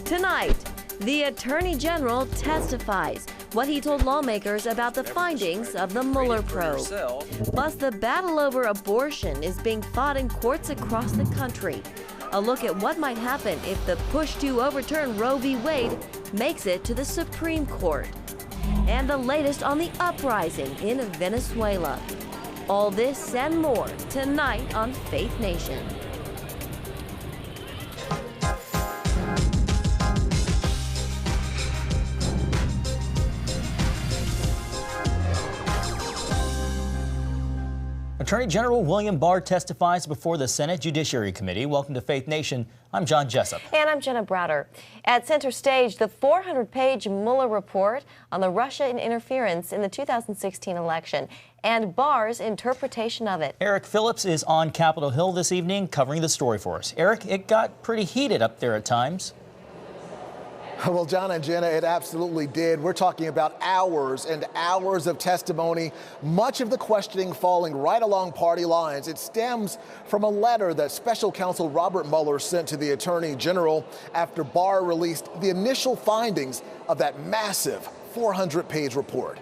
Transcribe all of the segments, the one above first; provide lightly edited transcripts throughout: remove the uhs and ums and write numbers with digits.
Tonight, the Attorney General testifies what he told lawmakers about the findings of the Mueller probe. Plus, the battle over abortion is being fought in courts across the country. A look at what might happen if the push to overturn Roe v. Wade makes it to the Supreme Court. And the latest on the uprising in Venezuela. All this and more tonight on Faith Nation. Attorney General William Barr testifies before the Senate Judiciary Committee. Welcome to Faith Nation. I'm John Jessup. And I'm Jenna Browder. At center stage, the 400-page Mueller report on the Russian interference in the 2016 election and Barr's interpretation of it. Eric Phillips is on Capitol Hill this evening covering the story for us. Eric, it got pretty heated up there at times. Well, John and Jenna, it absolutely did. We're talking about hours and hours of testimony, much of the questioning falling right along party lines. It stems from a letter that Special Counsel Robert Mueller sent to the Attorney General after Barr released the initial findings of that massive 400-page report.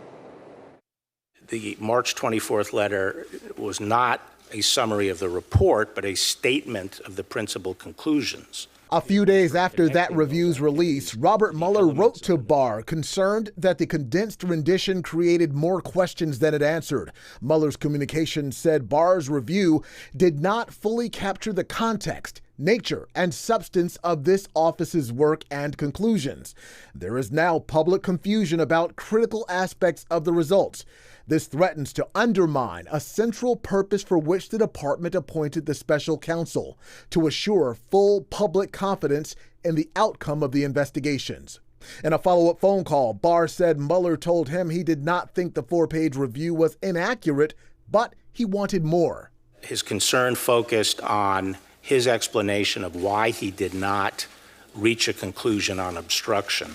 The March 24th letter was not a summary of the report, but a statement of the principal conclusions. A few days after that review's release, Robert Mueller wrote to Barr, concerned that the condensed rendition created more questions than it answered. Mueller's communication said Barr's review did not fully capture the context, nature, and substance of this office's work and conclusions. There is now public confusion about critical aspects of the results. This threatens to undermine a central purpose for which the department appointed the special counsel, to assure full public confidence in the outcome of the investigations. In a follow-up phone call, Barr said Mueller told him he did not think the 4-page review was inaccurate, but he wanted more. His concern focused on his explanation of why he did not reach a conclusion on obstruction.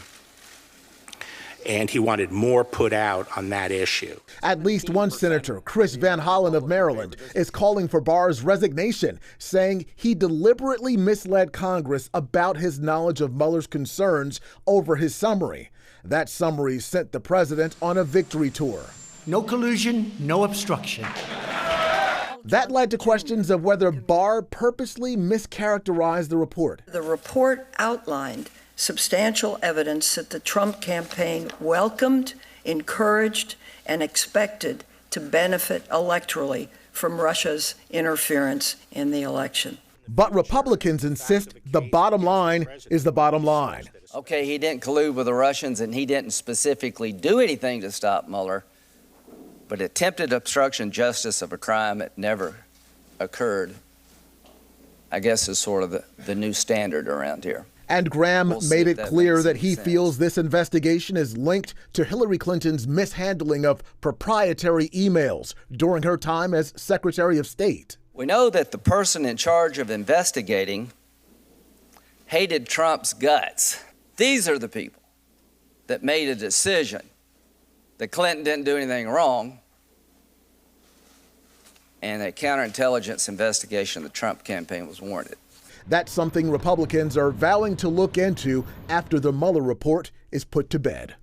And he wanted more put out on that issue. At least one senator, Chris Van Hollen of Maryland, is calling for Barr's resignation, saying he deliberately misled Congress about his knowledge of Mueller's concerns over his summary. That summary sent the president on a victory tour. No collusion, no obstruction. That led to questions of whether Barr purposely mischaracterized the report. The report outlined substantial evidence that the Trump campaign welcomed, encouraged, and expected to benefit electorally from Russia's interference in the election. But Republicans insist the bottom line is the bottom line. Okay, he didn't collude with the Russians and he didn't specifically do anything to stop Mueller, but attempted obstruction of justice of a crime that never occurred, I guess, is sort of the new standard around here. And Graham made it clear that he feels this investigation is linked to Hillary Clinton's mishandling of proprietary emails during her time as Secretary of State. We know that the person in charge of investigating hated Trump's guts. These are the people that made a decision that Clinton didn't do anything wrong and that counterintelligence investigation of the Trump campaign was warranted. That's something Republicans are vowing to look into after the Mueller report is put to bed.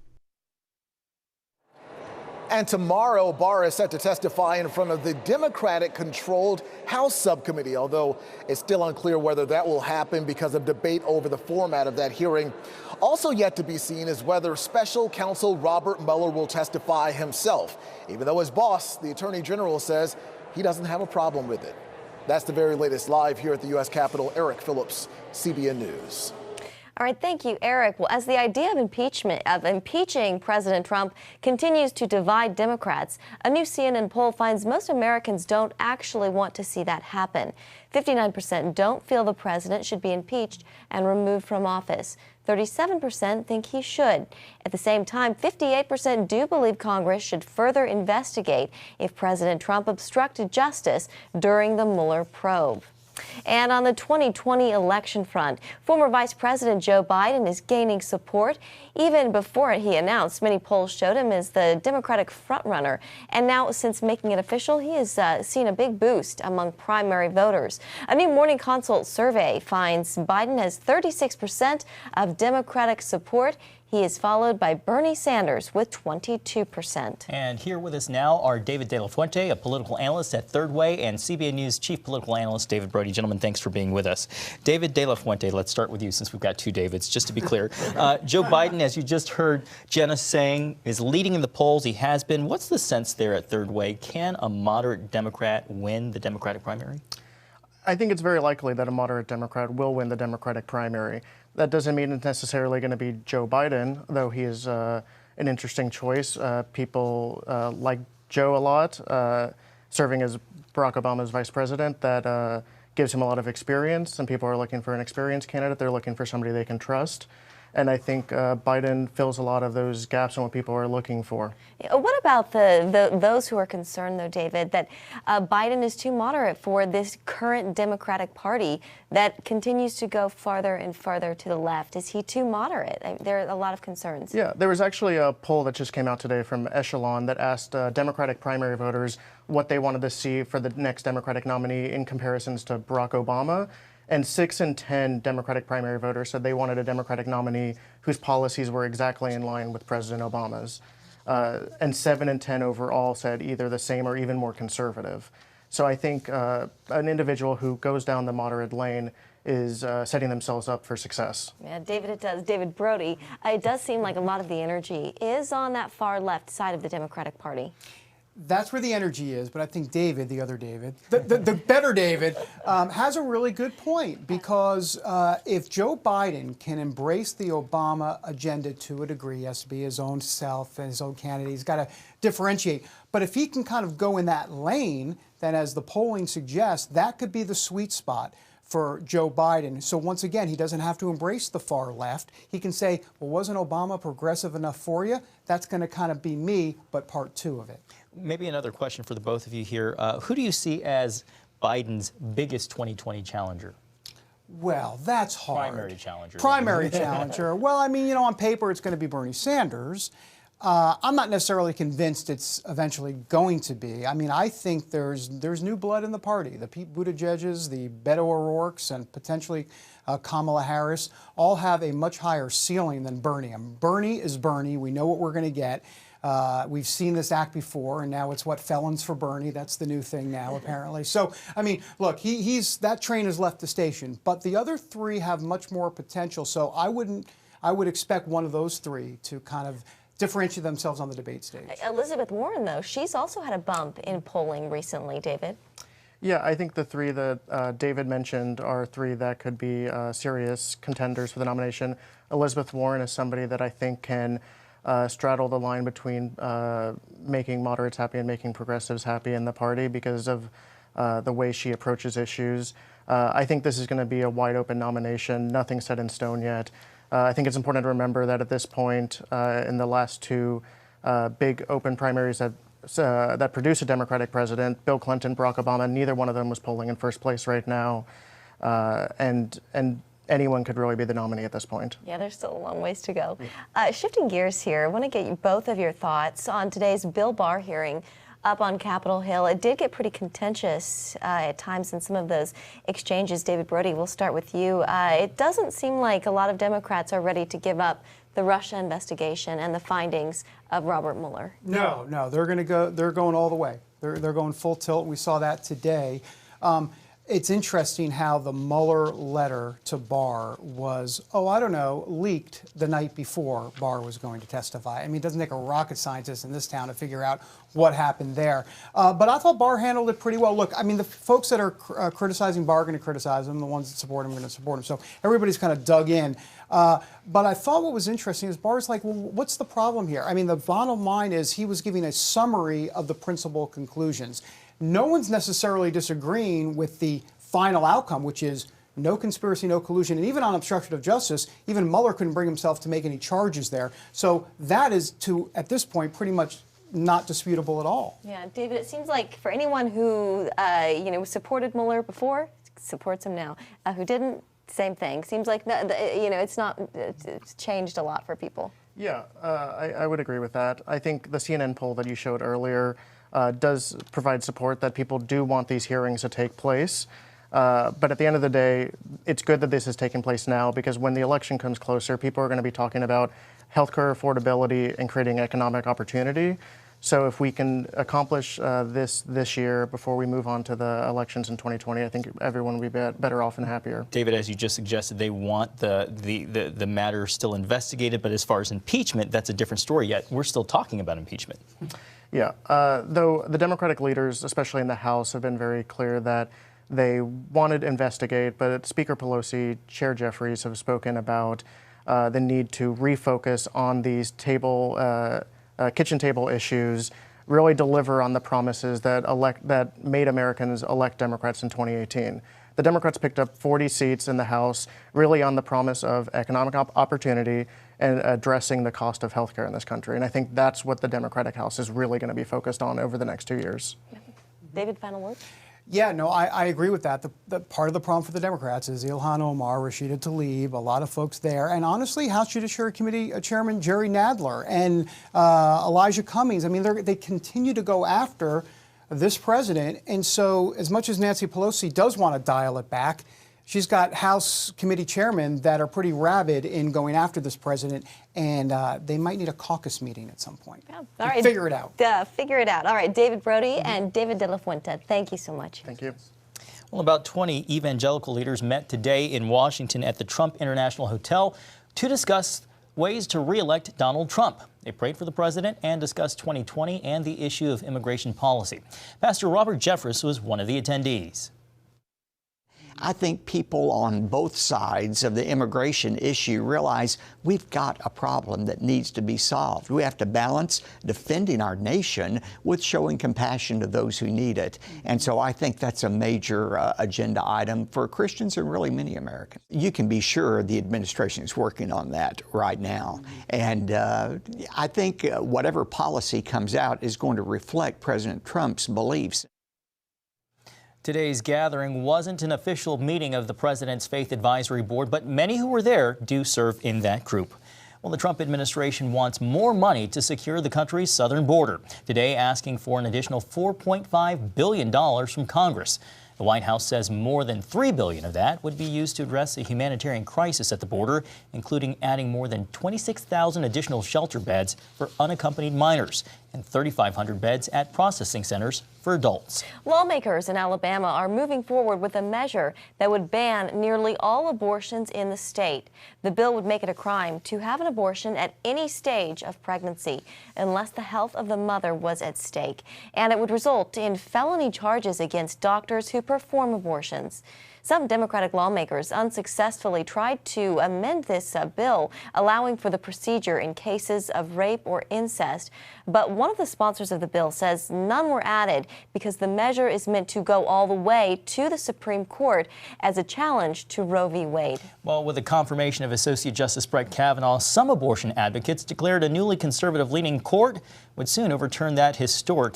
And tomorrow, Barr is set to testify in front of the Democratic-controlled House subcommittee, although it's still unclear whether that will happen because of debate over the format of that hearing. Also yet to be seen is whether Special Counsel Robert Mueller will testify himself, even though his boss, the Attorney General, says he doesn't have a problem with it. That's the very latest live here at the U.S. Capitol. Eric Phillips, CBN News. All right, thank you, Eric. Well, as the idea of impeaching President Trump continues to divide Democrats, a new CNN poll finds most Americans don't actually want to see that happen. 59% don't feel the president should be impeached and removed from office. 37% think he should. At the same time, 58% do believe Congress should further investigate if President Trump obstructed justice during the Mueller probe. And on the 2020 election front, former Vice President Joe Biden is gaining support. Even before he announced, many polls showed him as the Democratic frontrunner. And now, since making it official, he has seen a big boost among primary voters. A new Morning Consult survey finds Biden has 36% of Democratic support. He is followed by Bernie Sanders with 22%. And here with us now are David De La Fuente, a political analyst at Third Way, and CBN News chief political analyst David Brody. Gentlemen, thanks for being with us. David De La Fuente, let's start with you since we've got two Davids, just to be clear. Joe Biden, as you just heard Jenna saying, is leading in the polls. He has been. What's the sense there at Third Way? Can a moderate Democrat win the Democratic primary? I think it's very likely that a moderate Democrat will win the Democratic primary. That doesn't mean it's necessarily going to be Joe Biden, though he is an interesting choice. People like Joe a lot, serving as Barack Obama's vice president. That gives him a lot of experience, and people are looking for an experienced candidate. They're looking for somebody they can trust. And I think Biden fills a lot of those gaps in what people are looking for. What about those who are concerned, though, David, that Biden is too moderate for this current Democratic Party that continues to go farther and farther to the left? Is he too moderate? There are a lot of concerns. Yeah, there was actually a poll that just came out today from Echelon that asked Democratic primary voters what they wanted to see for the next Democratic nominee in comparisons to Barack Obama. And 6 in 10 Democratic primary voters said they wanted a Democratic nominee whose policies were exactly in line with President Obama's. And 7 in 10 overall said either the same or even more conservative. So I think an individual who goes down the moderate lane is setting themselves up for success. Yeah, David, it does. David Brody, it does seem like a lot of the energy is on that far left side of the Democratic Party. That's where the energy is, but I think David, the other David, the better David, has a really good point, because if Joe Biden can embrace the Obama agenda to a degree, he has to be his own self and his own candidate, he's got to differentiate. But if he can kind of go in that lane, then as the polling suggests, that could be the sweet spot for Joe Biden. So once again, he doesn't have to embrace the far left. He can say, well, wasn't Obama progressive enough for you? That's going to kind of be me, but part two of it. Maybe another question for the both of you here. Who do you see as Biden's biggest 2020 challenger? Well, that's hard. Primary challenger. Primary challenger. Well, I mean, on paper, it's going to be Bernie Sanders. I'm not necessarily convinced it's eventually going to be. I mean, I think there's new blood in the party. The Pete Buttigieg's, the Beto O'Rourke's, and potentially Kamala Harris all have a much higher ceiling than Bernie. Bernie is Bernie. We know what we're going to get. We've seen this act before, and now it's what, felons for Bernie. That's the new thing now, apparently. So, I mean, look, that train has left the station, but the other three have much more potential. So I would expect one of those three to kind of differentiate themselves on the debate stage. Elizabeth Warren, though, she's also had a bump in polling recently, David. Yeah, I think the three that David mentioned are three that could be serious contenders for the nomination. Elizabeth Warren is somebody that I think can straddle the line between making moderates happy and making progressives happy in the party because of the way she approaches issues. I think this is going to be a wide open nomination, nothing set in stone yet. I think it's important to remember that at this point, in the last two big open primaries that produce a Democratic president, Bill Clinton, Barack Obama, neither one of them was polling in first place right now. And anyone could really be the nominee at this point. Yeah, there's still a long ways to go. Shifting gears here, I want to get both of your thoughts on today's Bill Barr hearing up on Capitol Hill. It did get pretty contentious at times in some of those exchanges. David Brody, we'll start with you. It doesn't seem like a lot of Democrats are ready to give up the Russia investigation and the findings of Robert Mueller. No, they're going to go. They're going all the way. They're going full tilt. We saw that today. It's interesting how the Mueller letter to Barr was, leaked the night before Barr was going to testify. I mean, it doesn't take a rocket scientist in this town to figure out what happened there. But I thought Barr handled it pretty well. Look, I mean, the folks that are criticizing Barr are going to criticize him. The ones that support him are going to support him. So everybody's kind of dug in. But I thought what was interesting is Barr's like, well, what's the problem here? I mean, the bottom line is he was giving a summary of the principal conclusions. No one's necessarily disagreeing with the final outcome, which is no conspiracy, no collusion. And even on obstruction of justice, even Mueller couldn't bring himself to make any charges there. So that is, at this point, pretty much not disputable at all. Yeah, David, it seems like for anyone who, supported Mueller before, supports him now. Who didn't, same thing. Seems like, it's changed a lot for people. Yeah, I would agree with that. I think the CNN poll that you showed earlier does provide support that people do want these hearings to take place. But at the end of the day, it's good that this is taking place now, because when the election comes closer, people are going to be talking about healthcare affordability and creating economic opportunity. So if we can accomplish this year before we move on to the elections in 2020, I think everyone will be better off and happier. David, as you just suggested, they want the matter still investigated, but as far as impeachment, that's a different story. Yet we're still talking about impeachment. Yeah, though the Democratic leaders, especially in the House, have been very clear that they wanted to investigate, but Speaker Pelosi, Chair Jeffries have spoken about the need to refocus on these kitchen table issues, really deliver on the promises that made Americans elect Democrats in 2018. The Democrats picked up 40 seats in the House, really on the promise of economic opportunity and addressing the cost of health care in this country. And I think that's what the Democratic House is really going to be focused on over the next 2 years. David, final word? Yeah, no, I agree with that. The part of the problem for the Democrats is Ilhan Omar, Rashida Tlaib, a lot of folks there, and honestly, House Judiciary Committee Chairman Jerry Nadler and Elijah Cummings. I mean, they continue to go after this president, and so as much as Nancy Pelosi does want to dial it back, she's got House committee chairmen that are pretty rabid in going after this president, and they might need a caucus meeting at some point. Yeah. All right. Figure it out. Figure it out. All right, David Brody and David De La Fuente, thank you so much. Thank you. Well, about 20 evangelical leaders met today in Washington at the Trump International Hotel to discuss ways to re-elect Donald Trump. They prayed for the president and discussed 2020 and the issue of immigration policy. Pastor Robert Jeffress was one of the attendees. I think people on both sides of the immigration issue realize we've got a problem that needs to be solved. We have to balance defending our nation with showing compassion to those who need it. And so I think that's a major agenda item for Christians and really many Americans. You can be sure the administration is working on that right now. And I think whatever policy comes out is going to reflect President Trump's beliefs. Today's gathering wasn't an official meeting of the President's Faith Advisory Board, but many who were there do serve in that group. Well, the Trump administration wants more money to secure the country's southern border, today asking for an additional $4.5 billion from Congress. The White House says more than $3 billion of that would be used to address the humanitarian crisis at the border, including adding more than 26,000 additional shelter beds for unaccompanied minors and 3,500 beds at processing centers for adults. Lawmakers in Alabama are moving forward with a measure that would ban nearly all abortions in the state. The bill would make it a crime to have an abortion at any stage of pregnancy unless the health of the mother was at stake, and it would result in felony charges against doctors who perform abortions. Some Democratic lawmakers unsuccessfully tried to amend this bill, allowing for the procedure in cases of rape or incest. But one of the sponsors of the bill says none were added because the measure is meant to go all the way to the Supreme Court as a challenge to Roe v. Wade. Well, with the confirmation of Associate Justice Brett Kavanaugh, some abortion advocates declared a newly conservative-leaning court would soon overturn that historic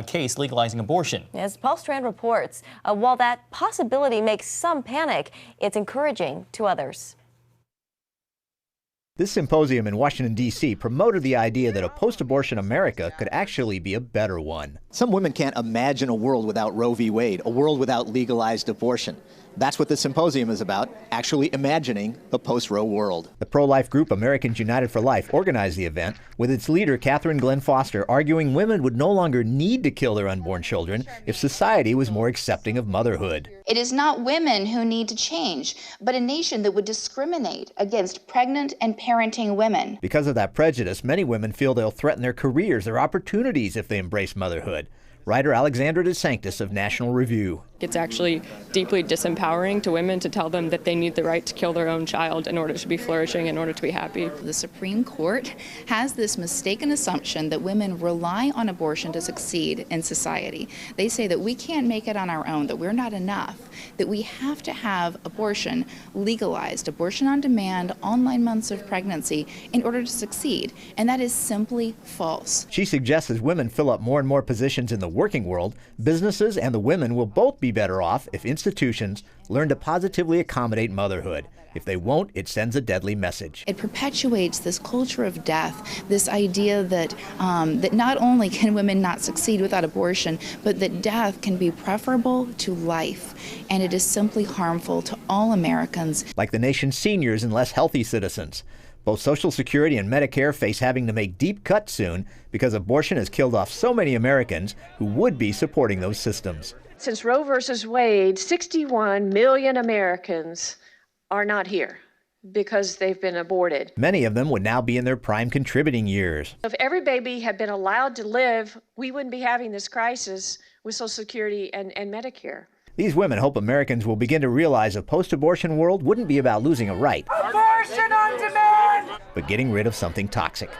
case legalizing abortion. As Paul Strand reports, while that possibility makes some panic, it's encouraging to others. This symposium in Washington, D.C. promoted the idea that a post-abortion America could actually be a better one. Some women can't imagine a world without Roe v. Wade, a world without legalized abortion. That's what the symposium is about, actually imagining a post-Roe world. The pro-life group Americans United for Life organized the event, with its leader, Catherine Glenn Foster, arguing women would no longer need to kill their unborn children if society was more accepting of motherhood. It is not women who need to change, but a nation that would discriminate against pregnant and parenting women. Because of that prejudice, many women feel they'll threaten their careers, their opportunities if they embrace motherhood. Writer Alexandra DeSanctis of National Review. It's actually deeply disempowering to women to tell them that they need the right to kill their own child in order to be flourishing, in order to be happy. The Supreme Court has this mistaken assumption that women rely on abortion to succeed in society. They say that we can't make it on our own, that we're not enough, that we have to have abortion legalized, abortion on demand, all 9 months of pregnancy, in order to succeed. And that is simply false. She suggests as women fill up more and more positions in the working world, businesses and the women will both be better off if institutions learn to positively accommodate motherhood. If they won't, it sends a deadly message. It perpetuates this culture of death, this idea that that not only can women not succeed without abortion, but that death can be preferable to life. And it is simply harmful to all Americans. Like the nation's seniors and less healthy citizens. Both Social Security and Medicare face having to make deep cuts soon because abortion has killed off so many Americans who would be supporting those systems. Since Roe versus Wade, 61 million Americans are not here because they've been aborted. Many of them would now be in their prime contributing years. If every baby had been allowed to live, we wouldn't be having this crisis with Social Security and Medicare. These women hope Americans will begin to realize a post-abortion world wouldn't be about losing a right, Abortion on demand! but getting rid of something toxic.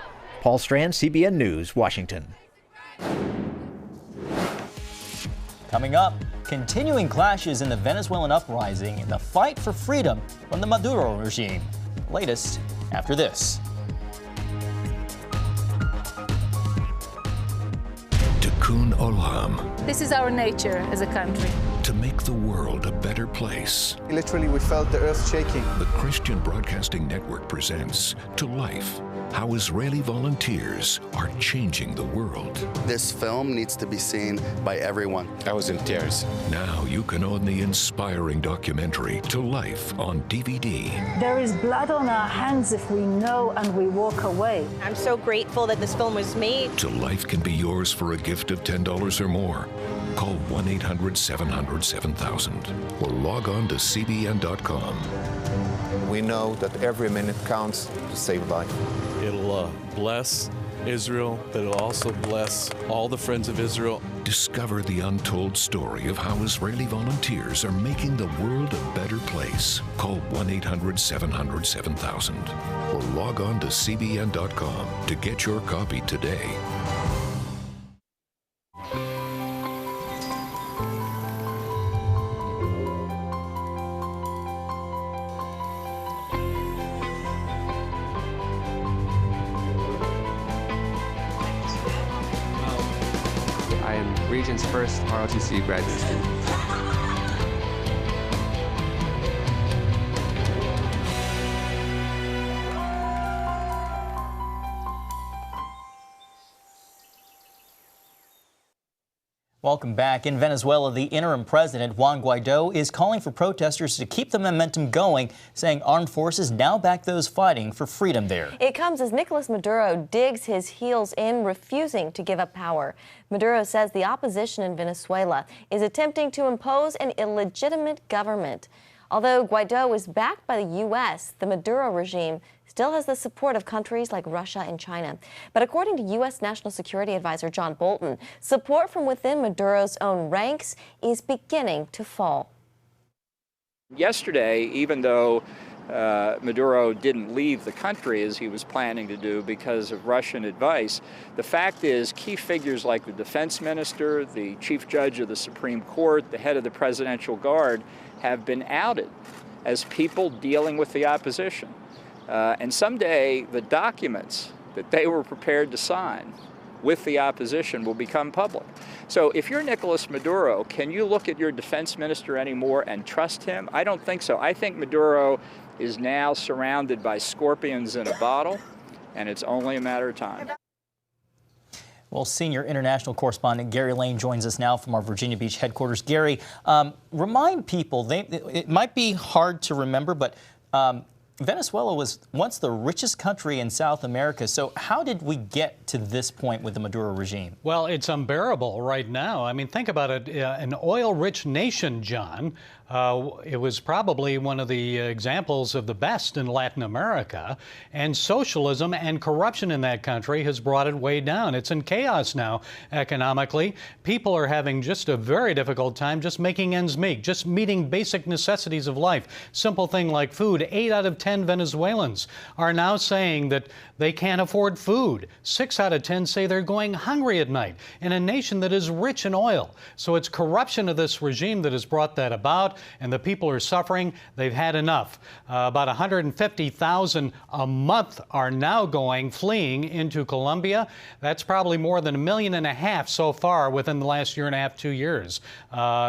Paul Strand, CBN News, Washington. Coming up, continuing clashes in the Venezuelan uprising and the fight for freedom from the Maduro regime. Latest after this. Tikkun Olam. This is our nature as a country. To make the world a better place. Literally, we felt the earth shaking. The Christian Broadcasting Network presents To Life, how Israeli volunteers are changing the world. This film needs to be seen by everyone. I was in tears. Now you can own the inspiring documentary To Life on DVD. There is blood on our hands if we know and we walk away. I'm so grateful that this film was made. To Life can be yours for a gift of $10 or more. Call 1-800-700-7000 or log on to cbn.com. We know that every minute counts to save life. It'll bless Israel, but it'll also bless all the friends of Israel. Discover the untold story of how Israeli volunteers are making the world a better place. Call 1-800-700-7000 or log on to cbn.com to get your copy today. Region's first ROTC graduate student. Welcome back. In Venezuela, the interim president, Juan Guaido, is calling for protesters to keep the momentum going, saying armed forces now back those fighting for freedom there. It comes as Nicolas Maduro digs his heels in, refusing to give up power. Maduro says the opposition in Venezuela is attempting to impose an illegitimate government. Although Guaido is backed by the U.S., the Maduro regime still has the support of countries like Russia and China. But according to U.S. National Security Advisor John Bolton, support from within Maduro's own ranks is beginning to fall. Yesterday, even though Maduro didn't leave the country as he was planning to do because of Russian advice, the fact is key figures like the defense minister, the chief judge of the Supreme Court, the head of the Presidential Guard have been outed as people dealing with the opposition. And someday the documents that they were prepared to sign with the opposition will become public. So if you're Nicolas Maduro, can you look at your defense minister anymore and trust him? I don't think so. I think Maduro is now surrounded by scorpions in a bottle, and it's only a matter of time. Well, senior international correspondent Gary Lane joins us now from our Virginia Beach headquarters. Gary, remind people, it might be hard to remember, but Venezuela was once the richest country in South America. So how did we get to this point with the Maduro regime? Well, it's unbearable right now. I mean, think about it. An oil-rich nation, John. It was probably one of the examples of the best in Latin America. And socialism and corruption in that country has brought it way down. It's in chaos now economically. People are having just a very difficult time just making ends meet, just meeting basic necessities of life. Simple thing like food. 8 out of 10 Venezuelans are now saying that they can't afford food. 6 out of 10 say they're going hungry at night in a nation that is rich in oil. So it's corruption of this regime that has brought that about. out, and the people are suffering. They've had enough. About 150,000 a month are now fleeing into Colombia. That's probably more than 1.5 million so far within the last year and a half, 2 years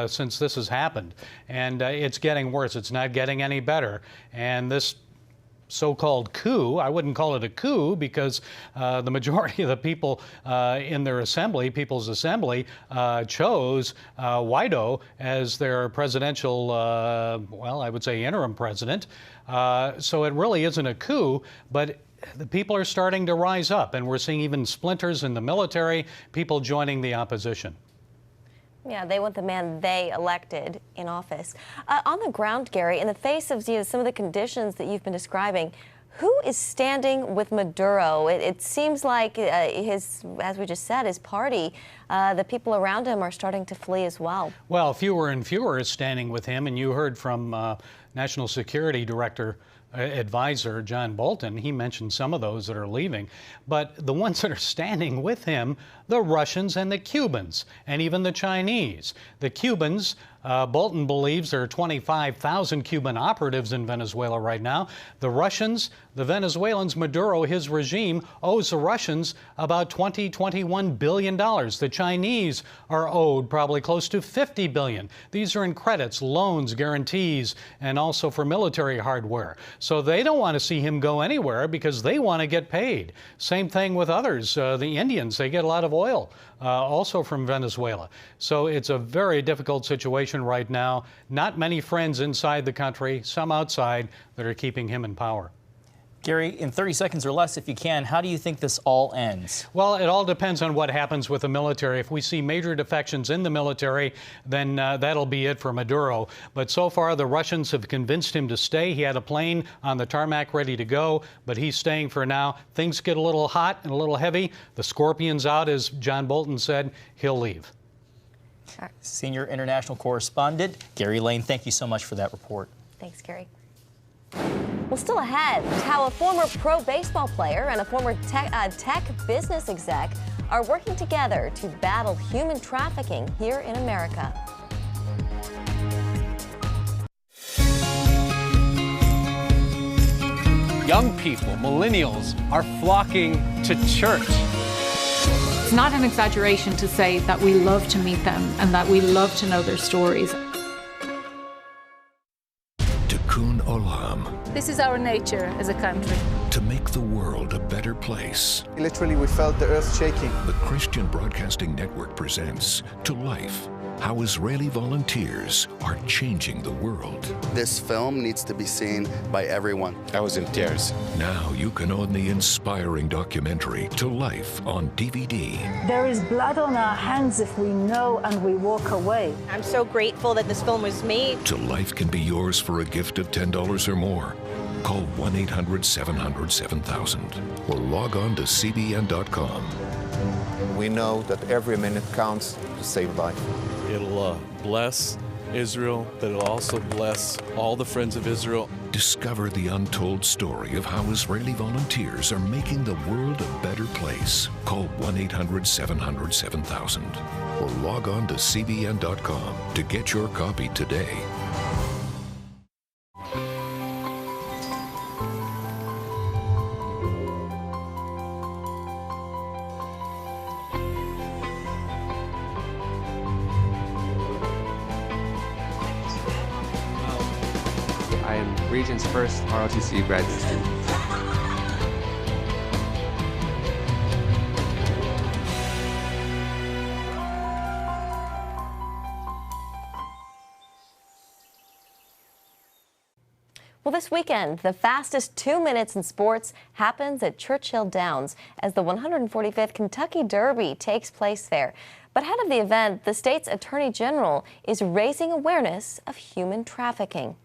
since this has happened. And it's getting worse. It's not getting any better. And this so-called coup, I wouldn't call it a coup because the majority of the people in their assembly, People's Assembly, chose Guaido as their presidential, well, I would say interim president. So it really isn't a coup, but the people are starting to rise up, and we're seeing even splinters in the military, people joining the opposition. Yeah, they want the man they elected in office. On the ground, Gary, in the face of some of the conditions that you've been describing, who is standing with Maduro? It seems like as we just said, his party, the people around him are starting to flee as well. Well, fewer and fewer is standing with him, and you heard from National Security Director Advisor John Bolton. He mentioned some of those that are leaving, but the ones that are standing with him, the Russians and the Cubans, and even the Chinese. The Cubans, Bolton believes there are 25,000 Cuban operatives in Venezuela right now. The Russians, the Venezuelans, Maduro, his regime, owes the Russians about $21 billion. The Chinese are owed probably close to $50 billion. These are in credits, loans, guarantees, and also for military hardware. So they don't want to see him go anywhere because they want to get paid. Same thing with others. The Indians, they get a lot of oil also from Venezuela. So it's a very difficult situation right now. Not many friends inside the country, some outside, that are keeping him in power. Gary, in 30 seconds or less, if you can, how do you think this all ends? Well, it all depends on what happens with the military. If we see major defections in the military, then that'll be it for Maduro. But so far, the Russians have convinced him to stay. He had a plane on the tarmac ready to go, but he's staying for now. Things get a little hot and a little heavy. The scorpion's out, as John Bolton said. He'll leave. Senior international correspondent Gary Lane, thank you so much for that report. Thanks, Gary. Well, still ahead, how a former pro baseball player and a former tech business exec are working together to battle human trafficking here in America. Young people, millennials, are flocking to church. It's not an exaggeration to say that we love to meet them and that we love to know their stories. Tikkun Olam. This is our nature as a country. To make the world a better place. Literally, we felt the earth shaking. The Christian Broadcasting Network presents To Life, how Israeli volunteers are changing the world. This film needs to be seen by everyone. I was in tears. Now you can own the inspiring documentary To Life on DVD. There is blood on our hands if we know and we walk away. I'm so grateful that this film was made. To Life can be yours for a gift of $10 or more. Call 1-800-700-7000 or log on to CBN.com. We know that every minute counts to save life. It'll bless Israel, but it'll also bless all the friends of Israel. Discover the untold story of how Israeli volunteers are making the world a better place. Call 1-800-700-7000 or log on to CBN.com to get your copy today. I am Region's first ROTC graduate student. Well, this weekend, the fastest 2 minutes in sports happens at Churchill Downs as the 145th Kentucky Derby takes place there. But ahead of the event, the state's Attorney General is raising awareness of human trafficking.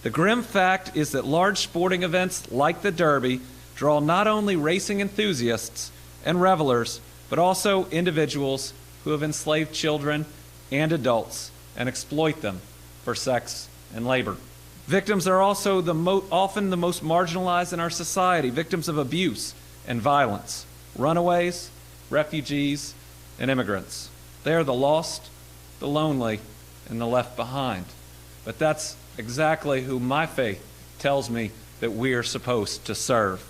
The grim fact is that large sporting events like the Derby draw not only racing enthusiasts and revelers, but also individuals who have enslaved children and adults and exploit them for sex and labor. Victims are also often the most marginalized in our society, victims of abuse and violence, runaways, refugees, and immigrants. They are the lost, the lonely, and the left behind. But that's exactly who my faith tells me that we are supposed to serve.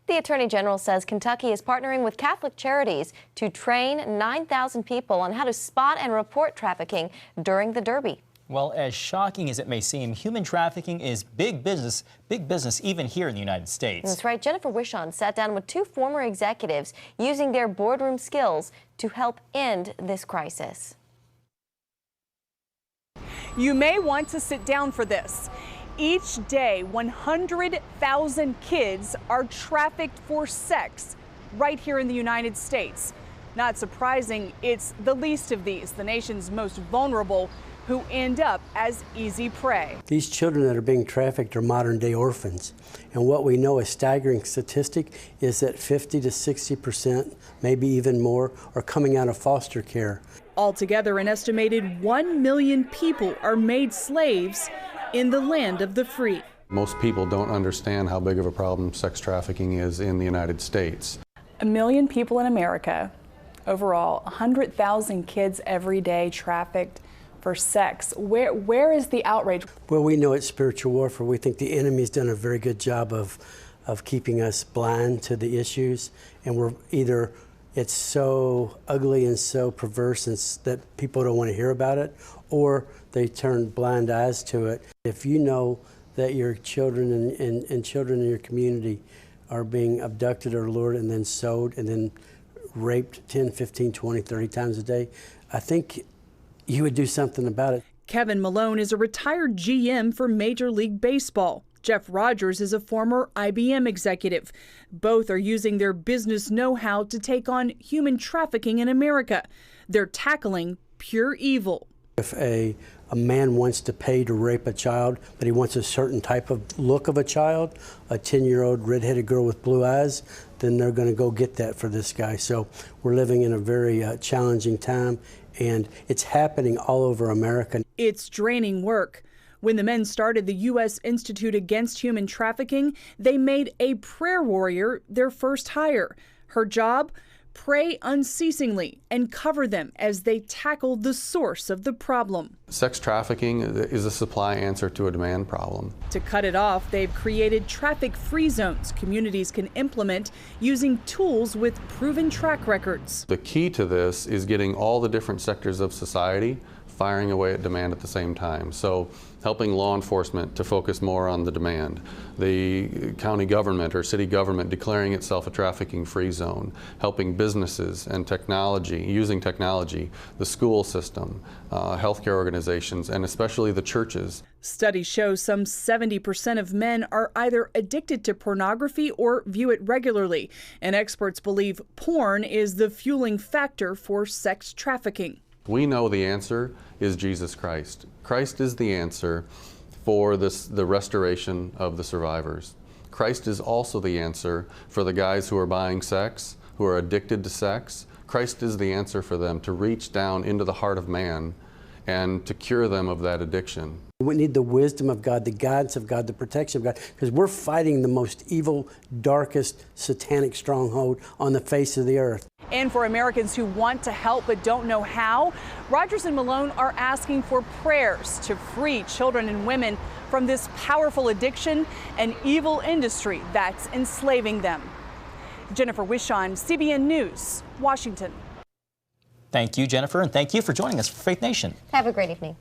The Attorney General says Kentucky is partnering with Catholic Charities to train 9,000 people on how to spot and report trafficking during the Derby. Well, as shocking as it may seem, human trafficking is big business even here in the United States. That's right. Jennifer Wishon sat down with two former executives using their boardroom skills to help end this crisis. You may want to sit down for this. Each day, 100,000 kids are trafficked for sex right here in the United States. Not surprising, it's the least of these, the nation's most vulnerable, who end up as easy prey. These children that are being trafficked are modern-day orphans. And what we know, a staggering statistic, is that 50 to 60%, maybe even more, are coming out of foster care. Altogether, an estimated 1 million people are made slaves in the land of the free. Most people don't understand how big of a problem sex trafficking is in the United States. 1 million people in America, overall, 100,000 kids every day trafficked for sex. Where is the outrage? Well, we know it's spiritual warfare. We think the enemy's done a very good job of keeping us blind to the issues, and we're either it's so ugly and so perverse and that people don't want to hear about it, or they turn blind eyes to it. If you know that your children and children in your community are being abducted or lured and then sold and then raped 10, 15, 20, 30 times a day, I think you would do something about it. Kevin Malone is a retired GM for Major League Baseball. Jeff Rogers is a former IBM executive. Both are using their business know-how to take on human trafficking in America. They're tackling pure evil. If a man wants to pay to rape a child, but he wants a certain type of look of a child, a 10-year-old redheaded girl with blue eyes, then they're going to go get that for this guy. So we're living in a very challenging time, and it's happening all over America. It's draining work. When the men started the U.S. Institute Against Human Trafficking, they made a prayer warrior their first hire. Her job? Pray unceasingly and cover them as they tackle the source of the problem. Sex trafficking is a supply answer to a demand problem. To cut it off, they've created traffic-free zones communities can implement using tools with proven track records. The key to this is getting all the different sectors of society firing away at demand at the same time. So helping law enforcement to focus more on the demand, the county government or city government declaring itself a trafficking-free zone, helping businesses and technology, using technology, the school system, healthcare organizations, and especially the churches. Studies show some 70% of men are either addicted to pornography or view it regularly, and experts believe porn is the fueling factor for sex trafficking. We know the answer is Jesus Christ. Christ is the answer for the restoration of the survivors. Christ is also the answer for the guys who are buying sex, who are addicted to sex. Christ is the answer for them to reach down into the heart of man and to cure them of that addiction. We need the wisdom of God, the guidance of God, the protection of God, because we're fighting the most evil, darkest, satanic stronghold on the face of the earth. And for Americans who want to help but don't know how, Rogers and Malone are asking for prayers to free children and women from this powerful addiction and evil industry that's enslaving them. Jennifer Wishon, CBN News, Washington. Thank you, Jennifer, and thank you for joining us for Faith Nation. Have a great evening.